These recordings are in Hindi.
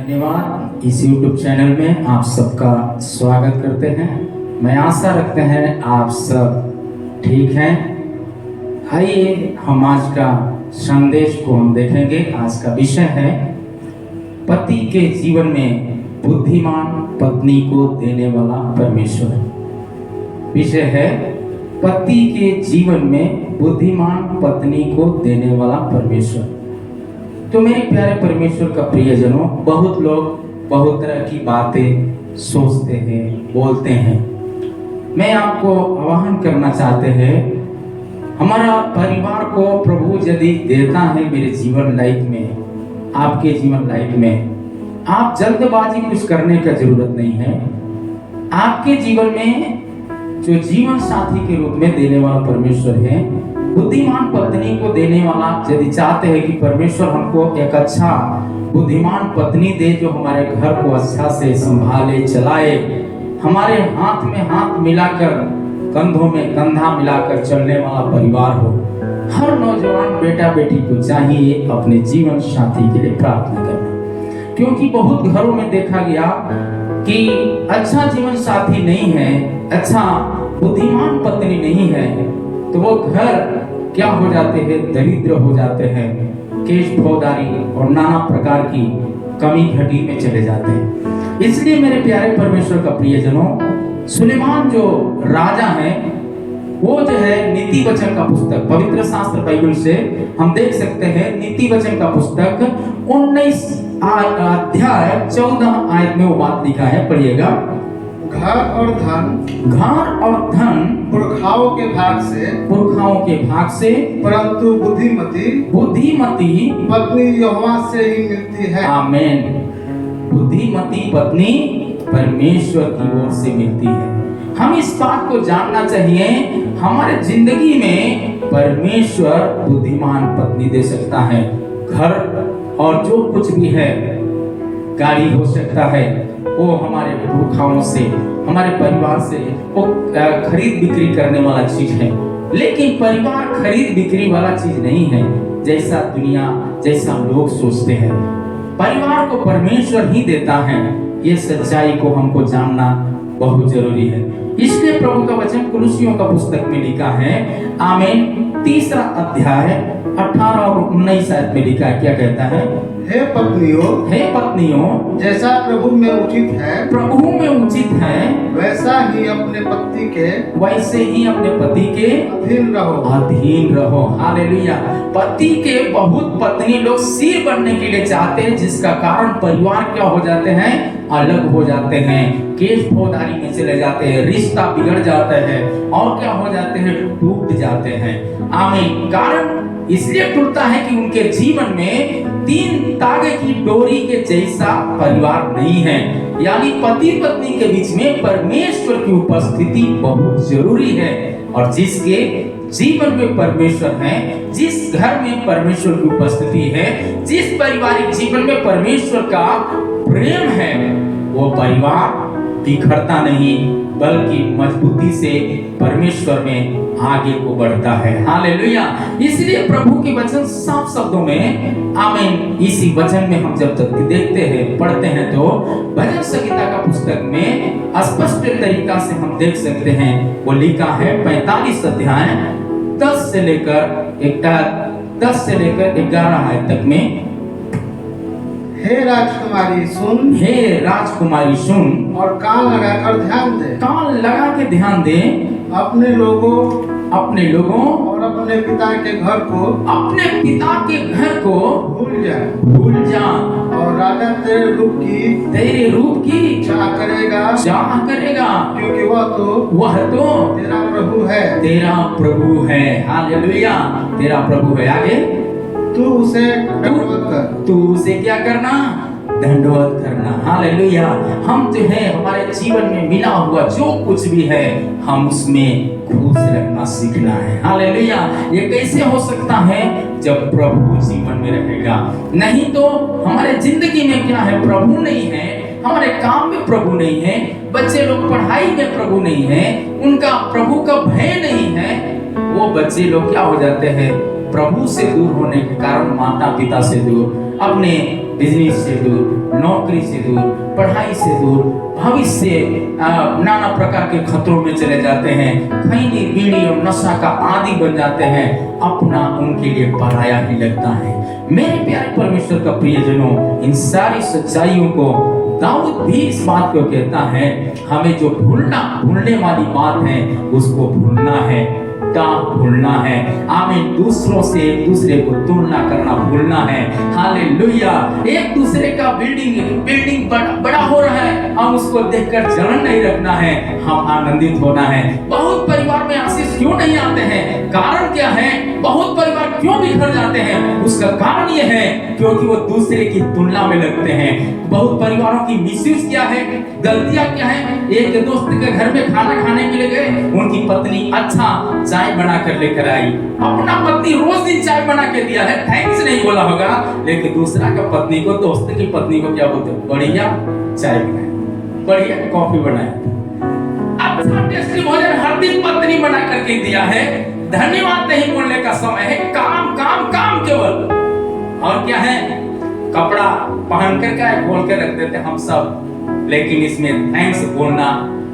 धन्यवाद। इस YouTube चैनल में आप सबका स्वागत करते हैं। मैं आशा रखते हैं आप सब ठीक हैं। आइए हम आज का संदेश को हम देखेंगे। आज का विषय है पति के जीवन में बुद्धिमान पत्नी को देने वाला परमेश्वर। विषय है पति के जीवन में बुद्धिमान पत्नी को देने वाला परमेश्वर। तो मेरे प्यारे परमेश्वर का प्रियजनों, बहुत लोग बहुत तरह की बातें सोचते हैं, बोलते हैं। मैं आपको आह्वान करना चाहते हैं, हमारा परिवार को प्रभु यदि देता है मेरे जीवन लाइफ में, आपके जीवन लाइफ में, आप जल्दबाजी कुछ करने का जरूरत नहीं है। आपके जीवन में जो जीवन साथी के रूप में देने वाला परमेश्वर है, बुद्धिमान पत्नी को देने वाला, यदि चाहते हैं कि परमेश्वर हमको एक अच्छा बुद्धिमान पत्नी दे जो हमारे घर को अच्छा से संभाले, चलाए, हमारे हाथ में हाथ मिलाकर, कंधों में कंधा मिलाकर चलने वाला परिवार हो। हर नौजवान बेटा बेटी को चाहिए अपने जीवन साथी के लिए प्रार्थना करना, क्योंकि बहुत घरों में देखा गया कि अच्छा जीवन साथी नहीं है, अच्छा बुद्धिमान पत्नी नहीं है, तो वो घर क्या हो जाते हैं, दरिद्र हो जाते हैं, केश फौदारी और नाना प्रकार की कमी घटी में चले जाते हैं। इसलिए मेरे प्यारे परमेश्वर का प्रियजनों, सुलेमान जो राजा है, वो जो है नीति वचन का पुस्तक, पवित्र शास्त्र बाइबल से हम देख सकते हैं, नीति वचन का पुस्तक 19 अध्याय 14 आयत में वो बात लिखा है, पढ़िएगा। घर और धन पुरखाओं के भाग से परंतु बुद्धिमती पत्नी यहोवा से ही मिलती है। आमीन। बुद्धिमती पत्नी परमेश्वर की ओर से मिलती है। हम इस बात को जानना चाहिए, हमारे जिंदगी में परमेश्वर बुद्धिमान पत्नी दे सकता है। घर और जो कुछ भी है, गाड़ी हो सकता है, वो हमारे पुरखाओं से, हमारे परिवार से वो खरीद बिक्री करने वाला चीज है। लेकिन परिवार खरीद बिक्री वाला चीज नहीं है, जैसा दुनिया, जैसा लोग सोचते हैं। परिवार को परमेश्वर ही देता है। ये सच्चाई को हमको जानना बहुत जरूरी है। इसलिए प्रभु का वचन कुलुसियों का पुस्तक में लिखा है, आमीन, 3 अध्याय 18 और 19 आयत में लिखा है, क्या कहता है? हे पत्नियों, जैसा प्रभु में उचित है, वैसे ही अपने पति के अधीन रहो। हालेलुया। पति के बहुत पत्नी लोग सिर बनने के लिए चाहते हैं, जिसका कारण परिवार क्या हो जाते हैं, अलग हो जाते हैं, केश फौदारी में चले जाते हैं, रिश्ता बिगड़ जाता है और क्या हो जाते हैं, टूट जाते हैं। आमीन। कारण इसलिए टूटता है कि उनके जीवन में 3 तागे की डोरी के जैसा परिवार नहीं है। यानी पति पत्नी के बीच में परमेश्वर की उपस्थिति बहुत जरूरी है। और जिसके जीवन में परमेश्वर है, जिस घर में परमेश्वर की उपस्थिति है, जिस पारिवारिक जीवन में परमेश्वर का प्रेम है, वो परिवार बिखरता नहीं, बल्कि मजबूती से परमेश्वर में आगे को बढ़ता है। हालेलुया। इसलिए प्रभु के वचन साफ शब्दों में, आमीन, इसी वचन में हम जब तक देखते हैं, पढ़ते हैं, तो भजन संहिता का पुस्तक में स्पष्ट तरीका से हम देख सकते हैं। वो लिखा है 45 अध्याय 10 से लेकर 11 आयत तक में, हे राजकुमारी सुन और कान लगा के ध्यान दे, अपने लोगों और अपने पिता के घर को भूल जा और राजा तेरे रूप की चाह करेगा, क्योंकि वह तो तेरा प्रभु है। हालेलुया। तेरा प्रभु है। आगे, तू उसे क्या करना? दंडवत करना। हालेलुया। हम जो है, हमारे जीवन में मिला हुआ जो कुछ भी है, हम उसमें खुश रहना सीखना है। हालेलुया। ये कैसे हो सकता है? जब प्रभु जीवन में रहेगा। नहीं तो हमारे जिंदगी में क्या है, प्रभु नहीं है, हमारे काम में प्रभु नहीं है, बच्चे लोग पढ़ाई में प्रभु नहीं है, उनका प्रभु का भय नहीं है, वो बच्चे लोग क्या हो जाते हैं, प्रभु से दूर होने के कारण, माता पिता से दूर, अपने बिजनेस से दूर, नौकरी से दूर, पढ़ाई से दूर, भविष्य नाना प्रकार के खतरों में चले जाते हैं, खैनी बीड़ी और नशा का आदी बन जाते हैं, अपना उनके लिए पराया ही लगता है। मेरे प्यारे परमेश्वर का प्रियजनों, इन सारी सच्चाइयों को दाऊद भी इस बात को कहता है, हमें जो भूलने वाली बात है उसको भूलना है, भूलना है। आमीन। दूसरों से एक दूसरे को तुलना करना भूलना है। हालेलुया। एक दूसरे का बिल्डिंग बड़ा हो रहा है, हम उसको देखकर जलन नहीं रखना है, हम आनंदित होना है। बहुत परिवार में आशीष क्यों नहीं आते हैं? कारण क्या है? बहुत परिवार क्यों बिखर जाते हैं? उसका कारण यह है क्योंकि वो दूसरे की तुलना में लगते हैं। बहुत परिवारों की मिसयूज क्या है, गलतियां क्या है? एक दोस्त के घर में खाना खाने के लिए गए, उनकी पत्नी अच्छा चाय बना कर लेकर आई, अपना पत्नी रोज दिन चाय बना के दिया है, थैंक्स नहीं बोला होगा, लेकिन दूसरा का पत्नी को, दोस्त की पत्नी को क्या बोलते हैं? बढ़िया चाय बनाए, बढ़िया कॉफी बनाए, अच्छा टेस्टी भोजन हर दिन पत्नी बना करके दिया है। धन्यवाद नहीं बोलने का समय है, काम काम काम केवल। और क्या है? कपड़ा पहन कर क्या खोल के रख देते हम सब, लेकिन इसमें थैंक्स बोलना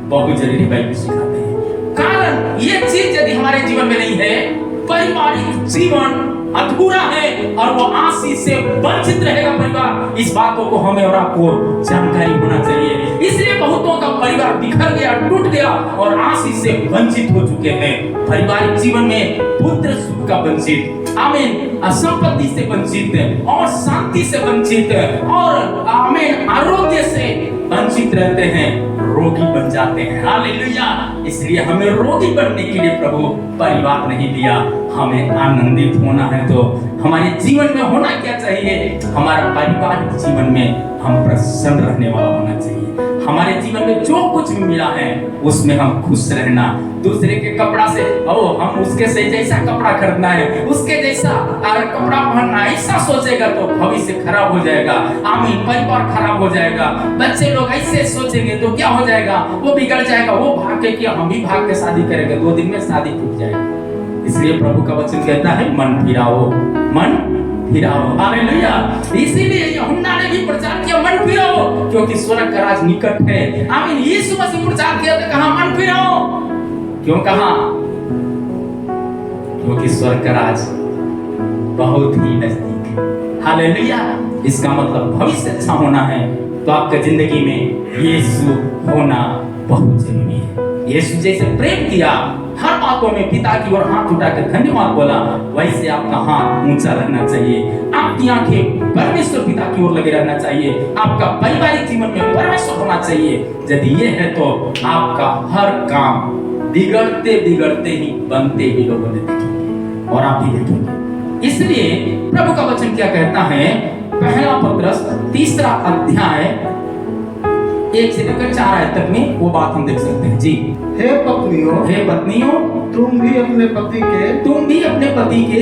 बहुत जरूरी बाइबल सिखाते हैं। कारण ये चीज यदि हमारे जीवन में नहीं है, पारिवारिक जीवन अधूरा है और वो आशीष से वंचित रहेगा परिवार। इस बातों को हमें और आपको जानकारी होना चाहिए। इसलिए बहुतों का परिवार बिखर गया, टूट गया और आशीष से वंचित हो चुके हैं। पारिवारिक जीवन में पुत्र सुख का वंचित, आमीन, संपत्ति से वंचित और शांति से वंचित और आमीन आरोग्य से वंचित रहते हैं, रोगी बन जाते हैं। हालेलुया। इसलिए हमें रोगी बनने के लिए प्रभु परिवार नहीं दिया, हमें आनंदित होना है। तो हमारे जीवन में होना क्या चाहिए? हमारा पारिवारिक जीवन में हम प्रसन्न रहने वाला होना चाहिए। हमारे जीवन में जो कुछ भी मिला है उसमें हम खुश रहना। दूसरे के कपड़ा से हम उसके से जैसा कपड़ा खरीदना है, उसके जैसा कपड़ा पहनना, ऐसा सोचेगा तो भविष्य खराब हो जाएगा। आमीन। परिवार खराब हो जाएगा। बच्चे लोग ऐसे सोचेंगे तो क्या हो जाएगा? वो बिगड़ जाएगा। वो भाग के किया, हम भी भाग के शादी करेंगे, 2 दिन में शादी टूट जाएगी। इसलिए प्रभु का वचन कहता है, मन फिराओ, मन फिराओ। हालेलुया। इसीलिए यूहन्ना ने भी प्रचार किया, मन फिराओ, क्योंकि स्वर्ग का राज निकट है। आमीन। यीशु मसीह प्रचार किया तो कहा मन फिराओ। क्यों कहा? क्योंकि स्वर्ग का राज बहुत ही नजदीक है। हालेलुया। इसका मतलब भविष्य अच्छा होना है तो आपका जिंदगी में यीशु होना बहुत जरूरी है। यीशु जैसे प्रेम किया, हर बातों में पिता की ओर हाथ उठाकर धन्यवाद बोला, वैसे आपका हाथ ऊंचा रहना चाहिए। आपकी आंखें परमेश्वर पिता की ओर लगे रहना चाहिए। आपका पारिवारिक जीवन में परमेश्वर होना चाहिए। यदि ये है तो आपका हर काम बिगड़ते बिगड़ते ही बनते ही लोगों ने देखेंगे और आप भी देखेंगे। इसलिए प्रभु का वचन क्या कहता है? पहला पत्रस 3 अध्याय 1 से लेकर 4 आयत तक में वो बात हम देख सकते हैं। जी। हे पत्नियों, तुम भी अपने पति के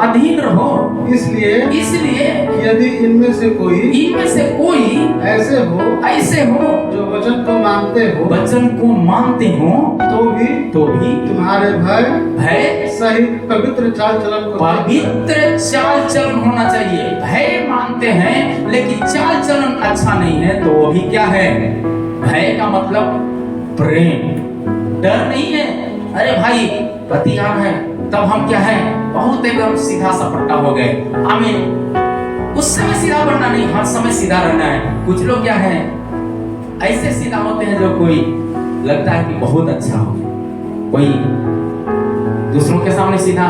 अधीन रहो। इसलिए यदि इनमें से कोई ऐसे हो जो वचन को मानते हो तो भी तुम्हारे भय सहित पवित्र चाल चलन होना चाहिए। भय मानते हैं लेकिन चाल चलन अच्छा नहीं है तो वो भी क्या है? भय का मतलब प्रेम, डर नहीं है। अरे भाई पति आ है तब हम क्या है? बहुत एकदम सीधा सपट्टा हो गए। आमीन। उस समय सीधा बनना नहीं, हर समय सीधा रहना है। कुछ लोग क्या है? ऐसे सीधा होते हैं जो कोई लगता है कि बहुत अच्छा हो, कोई दूसरों के सामने सीधा,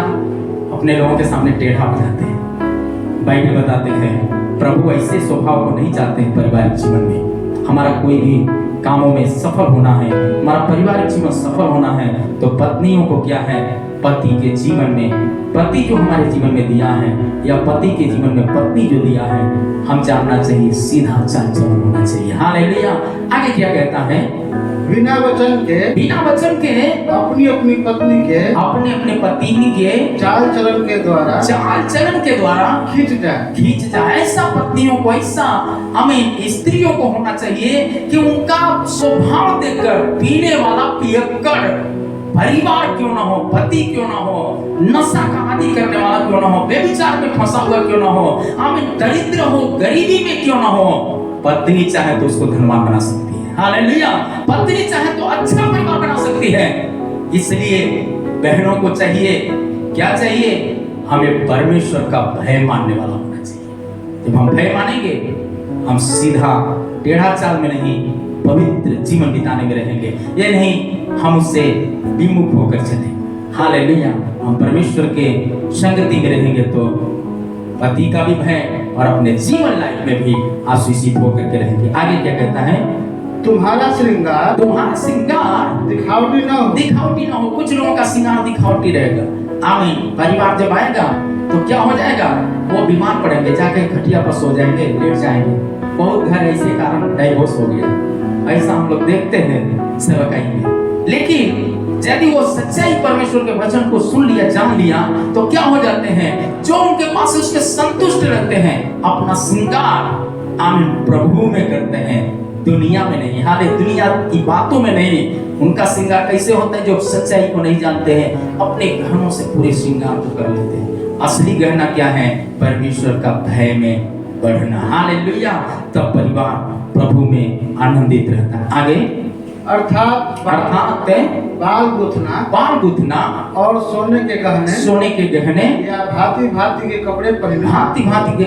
अपने लोगों के सामने टेढ़ा हो जाते हैं। बाइबल बताते हैं प्रभु ऐसे स्वभाव को नहीं चाहते हैं पारिवारिक जीवन में। हमारा कोई भी कामों में सफल होना है, हमारा पारिवारिक जीवन सफल होना है तो पत्नियों को क्या है? पति के जीवन में, पति जो हमारे जीवन में दिया है या पति के जीवन में पत्नी जो दिया है, हम जानना चाहिए, सीधा चाल चलन होना चाहिए। हालेलुया। आगे क्या कहता है? बिना वचन के अपनी अपनी पत्नी के चाल चलन के द्वारा खींच जाए। ऐसा पत्नियों को, ऐसा हमें स्त्रियों को होना चाहिए कि उनका स्वभाव देखकर पीने वाला पियक्कड़ परिवार क्यों ना हो, पति क्यों ना हो, नशा का आदि करने वाला क्यों ना हो, व्यभिचार में फंसा हुआ क्यों ना हो, आमीन, दरिद्र हो, गरीबी में क्यों ना हो, पत्नी चाहे तो उसको धनवान बना सकती है। हालेलुया। पत्नी चाहे तो अच्छा परिवार बना सकती है। इसलिए बहनों को चाहिए, क्या चाहिए, हमें परमेश्वर का भय मानने वाला होना चाहिए। जब हम भय मानेंगे, हम सीधा टेढ़ा चाल में नहीं, पवित्र जीवन बिताने में रहेंगे। ये नहीं हम उससे विमुख होकर चले। हालेलुया। हम परमेश्वर के संगति में रहेंगे तो पति का भी भय और अपने जीवन लाइफ में भी आशीषित होकर के रहेंगे। आगे क्या कहता है, तुम्हारा श्रृंगार दिखावटी ना हो। कुछ लोगों का श्रृंगार दिखावटी रहेगा। आमीन। परिवार जब आएगा तो क्या हो जाएगा, वो बीमार पड़ेंगे, जाके खटिया पर सो जाएंगे, लेट जाएंगे। बहुत घर ऐसे कारण डाइवोर्स हो गया, ऐसा हम लोग देखते हैं सेवकाई में। लेकिन यदि वो सच्चाई परमेश्वर के वचन को सुन लिया, जान लिया, तो क्या हो जाते हैं, जो उनके पास उसके संतुष्ट रहते हैं, अपना श्रृंगार आमीन प्रभु में करते हैं, दुनिया में नहीं। हाले दुनिया की बातों में नहीं। उनका श्रृंगार कैसे होता है, जो सच्चाई को नहीं जानते हैं, अपने गहनों से पूरे श्रृंगार को कर लेते हैं। असली गहना क्या है, परमेश्वर का भय में बढ़ना। हालेलुया। तब परिवार प्रभु में आनंदित रहता है। आगे अर्थात बाल गुथना और सोने के गहने या भांति भांति के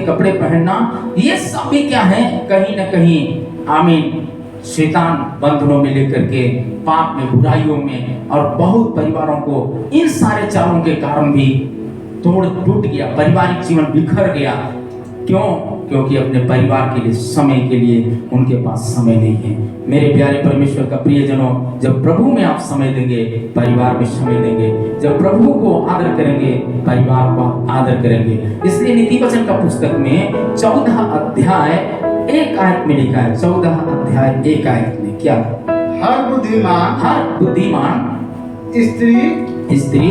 कपड़े पहनना, ये सब भी क्या है, कहीं ना कहीं आमीन शैतान बंधनों में लेकर के पाप में, बुराइयों में, और बहुत परिवारों को इन सारे चालों के कारण भी तोड़ टूट गया, पारिवारिक जीवन बिखर गया। क्यों? क्योंकि अपने परिवार के लिए, समय के लिए उनके पास समय नहीं है। मेरे प्यारे परमेश्वर का प्रियजनों, जब प्रभु में आप समय देंगे, परिवार में समय देंगे, जब प्रभु को आदर करेंगे, परिवार को आदर करेंगे। इसलिए नीति वचन का पुस्तक में 14 अध्याय 1 आयत में लिखा है, 14 अध्याय 1 आयत में क्या, हर बुद्धिमान स्त्री अपने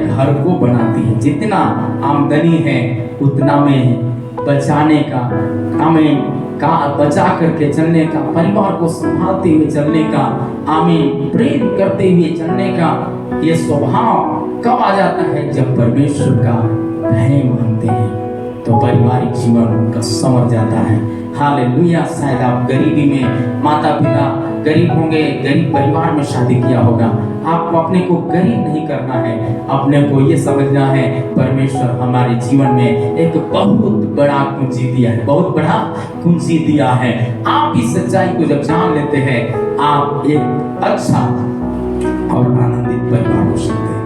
घर को बनाती है। जितना आमदनी है उतना में बचाने का, आमीन, का बचा करके चलने का, परिवार को संभालते हुए चलने का, आमीन, प्रेम करते हुए चलने का ये स्वभाव कब आ जाता है, जब परमेश्वर का भय मानते हैं तो पारिवारिक जीवन उनका संवर जाता है। हालेलुया। शायद आप गरीबी में, माता पिता गरीब होंगे, गरीब परिवार में शादी किया होगा। आपको अपने को गरीब नहीं करना है, अपने को ये समझना है परमेश्वर हमारे जीवन में एक बहुत बड़ा कुंजी दिया है, बहुत बड़ा कुंजी दिया है। आप इस सच्चाई को जब जान लेते हैं, आप एक अच्छा और आनंदित परिवार हो सकते हैं।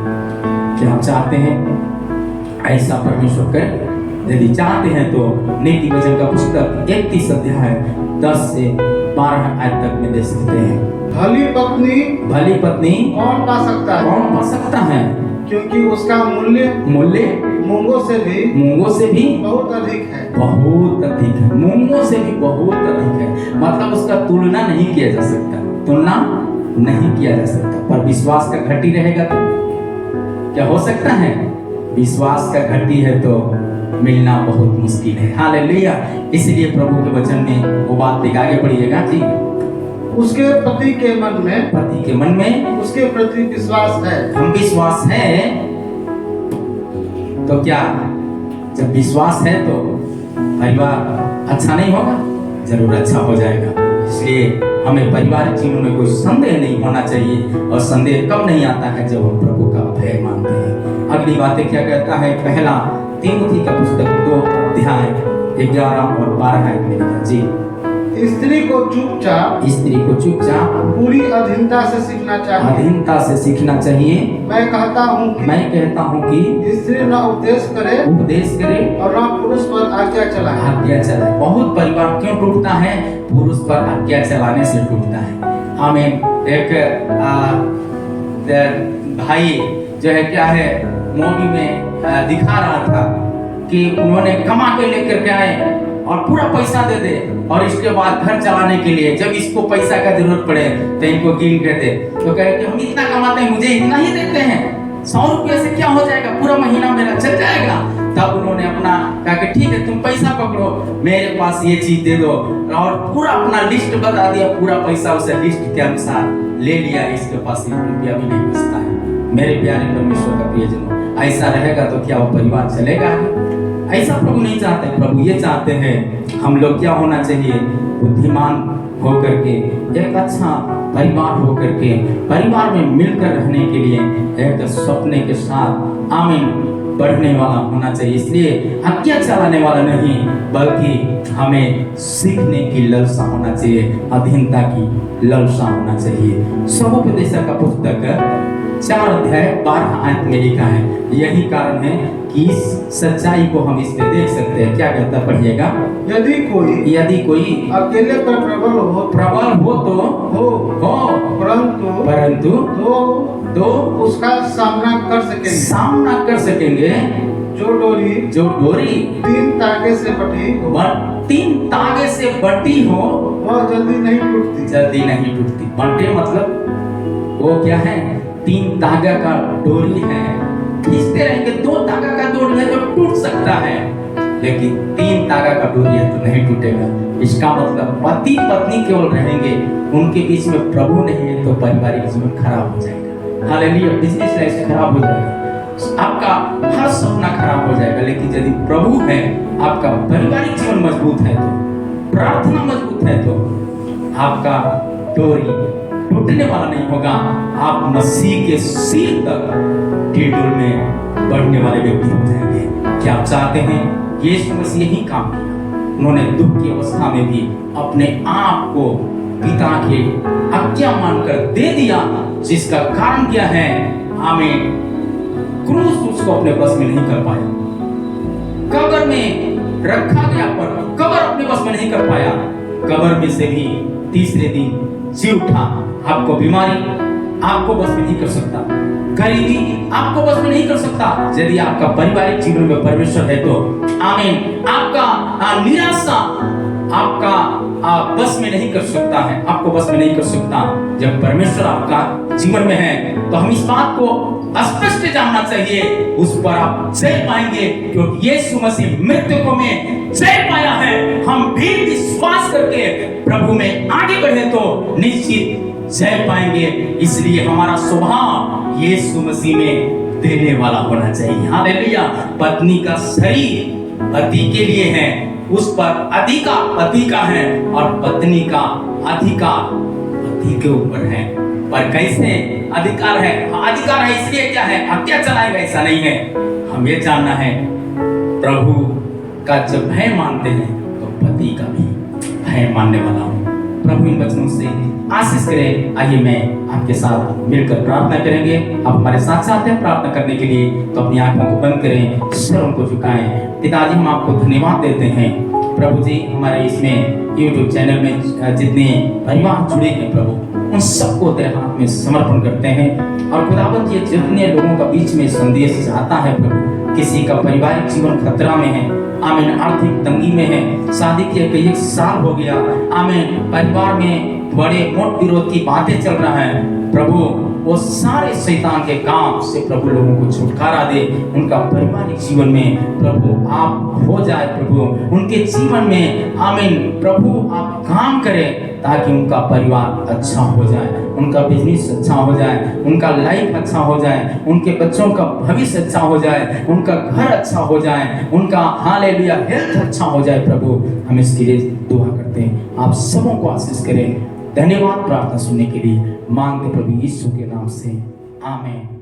क्या आप चाहते हैं ऐसा परमेश्वर करे? यदि चाहते हैं तो नीति वचन का पुस्तक 31 अध्याय 10 से 12 आयत तक में दे सकते हैं। भली पत्नी कौन पा सकता है? क्योंकि उसका मूल्य मूंगों से भी बहुत अधिक है। मूंगों से भी बहुत अधिक है। मतलब उसका तुलना नहीं किया जा सकता। पर विश्वास का घटी रहेगा तो क्या हो सकता है? विश्वास का घटी है तो मिलना बहुत मुश्किल है। हालेलुया। इसलिए प्रभु के वचन में वो बात आगे बढ़िएगा जी। उसके पति के मन में उसके प्रति विश्वास है। हम विश्वास है तो क्या, जब विश्वास है तो परिवार अच्छा नहीं होगा? जरूर अच्छा हो जाएगा। इसलिए हमें पारिवारिक जीवन में कोई संदेह नहीं होना चाहिए, और संदेह कब नहीं आता है, जब हम प्रभु का भय मानते हैं। अगली बातें क्या कहता है, पहला तीमुथी का पुस्तक 2 अध्याय 11 और 12 आयत में लिखा जी, स्त्री को चुपचाप पूरी अधीनता से सीखना चाहिए। मैं कहता हूँ कि स्त्री न उपदेश करे और न पुरुष पर आज्ञा चलाए। बहुत परिवार क्यों टूटता है? पुरुष पर आज्ञा चलाने से टूटता है। आमीन। एक भाई जो है क्या है, मूवी में दिखा रहा था कि उन्होंने कमा के लेकर के आए और पूरा पैसा दे दे, और इसके बाद घर चलाने के लिए जब इसको पैसा का जरूरत पड़े तो इनको गिन के दे, तो कहे कि हम इतना कमाते हैं, मुझे इतना ही देते हैं, 100 रुपये से क्या हो जाएगा, पूरा महीना मेरा चल जाएगा। तब उन्होंने अपना कहा कि ठीक है तुम पैसा पकड़ो, मेरे पास ये चीज दे दो, और पूरा अपना लिस्ट बता दिया, पूरा पैसा उसे लिस्ट के अनुसार ले लिया, इसके पास एक रुपया भी नहीं बचता है। मेरे प्यारे परमेश्वर का प्रियजनों, ऐसा रहेगा तो क्या वो परिवार चलेगा? ऐसा प्रभु नहीं चाहते। प्रभु ये चाहते हैं हम लोग क्या होना चाहिए? बुद्धिमान होकर के, एक अच्छा परिवार होकर के, परिवार में मिलकर रहने के लिए एक सपने के साथ आमीन बढ़ने वाला होना चाहिए। इसलिए आज्ञा चलाने वाला नहीं, बल्कि हमें सीखने की लालसा होना चाहिए, अधीनता की लालसा होना चाहिए। सबोपदेशक का पुस्तक 4 अध्याय 12 आयत में लिखा है। यही कारण है कि इस सच्चाई को हम इस पे देख सकते हैं। क्या कहता, पढ़िएगा। यदि कोई अकेले पर प्रबल हो परंतु तो उसका सामना कर सकेंगे। जो डोरी 3 तागे से बटी हो वह जल्दी नहीं टूटती। बंटे मतलब वो क्या है? 3 तागा का डोरी है, खींचते रहेंगे। 2 तागा का डोरी है जो टूट सकता है, लेकिन 3 तागा का डोरी है तो नहीं टूटेगा। इसका मतलब पति पत्नी केवल रहेंगे, उनके बीच में प्रभु नहीं है तो पारिवारिक जीवन खराब हो जाएगा। हालेलुया। बिजनेस लाइफ खराब हो जाएगा, आपका हर सपना खराब हो जाएगा। लेकिन यदि प्रभु है, आपका पारिवारिक जीवन मजबूत है तो, प्रार्थना मजबूत है तो आपका डोरी टूटने वाला नहीं होगा। आप मसीह के सिर तक ढिढोल में बढ़ने वाले व्यक्ति हो जाएंगे। क्या आप चाहते हैं? यीशु मसीह यही काम किया। उन्होंने दुख की अवस्था में भी अपने आप को पिता के आज्ञा मानकर दे दिया, जिसका कारण क्या है? आमीन। क्रूस उसको अपने बस में नहीं कर पाया, कब्र में रखा गया पर कब्र अपने बस में नहीं कर पाया। कब्र में से भी तीसरे दिन जी उठा। आपको बीमारी आपको बस में नहीं कर सकता, गरीबी आपको बस में नहीं कर सकता। यदि आपका पारिवारिक जीवन में परमेश्वर है तो आमीन। आपका निराशा आपका बस में नहीं कर सकता है, आपको बस में नहीं कर सकता। जब परमेश्वर आपका जीवन में है तो हम इस बात को स्पष्ट जानना चाहिए, उस पर आप जय पाएंगे, क्योंकि यीशु मसीह मृतकों में जय पाया है। हम भी विश्वास करके प्रभु में आगे बढ़े तो निश्चित जय पाएंगे। इसलिए हमारा स्वभाव यीशु मसीह में देने वाला होना चाहिए। हालेलुया। पत्नी का शरीर पति के लिए है, उस पर अधिकार पति का है और पत्नी का अधिकार पति के ऊपर है। पर कैसे अधिकार है? अधिकार है इसलिए क्या है? हत्या चलाएगा ऐसा नहीं है। हम ये जानना है, प्रभु का जब भय मानते हैं तो पति का भी भय मानने वाला हूँ। प्रभु इन वचनों से आशीष करे। आइए मैं आपके साथ मिलकर प्रार्थना करेंगे। आप हमारे साथ साथ हैं प्रार्थना करने के लिए, तो अपनी आंखों को बंद करें, सिरों को झुकाएं। पिताजी, हम आपको धन्यवाद देते हैं प्रभु जी। हमारे इसमें YouTube चैनल में जितने परिवार जुड़े हैं प्रभु, उन सबको तेरे हाथ में समर्पण करते हैं। और खुदावंद, ये जितने लोगों का बीच में संदेश जाता है प्रभु, किसी का पारिवारिक जीवन खतरा में है, आमीन, आर्थिक तंगी में है, शादी के 1 साल हो गया, आमीन, परिवार में बड़े मोट विरोध की बातें चल रहा है प्रभु, वो सारे शैतान के काम से प्रभु लोगों को छुटकारा दे। उनका पारिवारिक जीवन में प्रभु आप हो जाए प्रभु, उनके जीवन में आमीन प्रभु आप काम करें, ताकि उनका परिवार अच्छा हो जाए, उनका बिजनेस अच्छा हो जाए, उनका लाइफ अच्छा हो जाए, उनके बच्चों का भविष्य अच्छा हो जाए, उनका घर अच्छा हो जाए, उनका हालेलुया हेल्थ अच्छा हो जाए प्रभु। हम इसके लिए दुआ करते हैं, आप सबों को आशीष करें। धन्यवाद प्रार्थना सुनने के लिए मांगते प्रभु यीशु के नाम से, आमीन।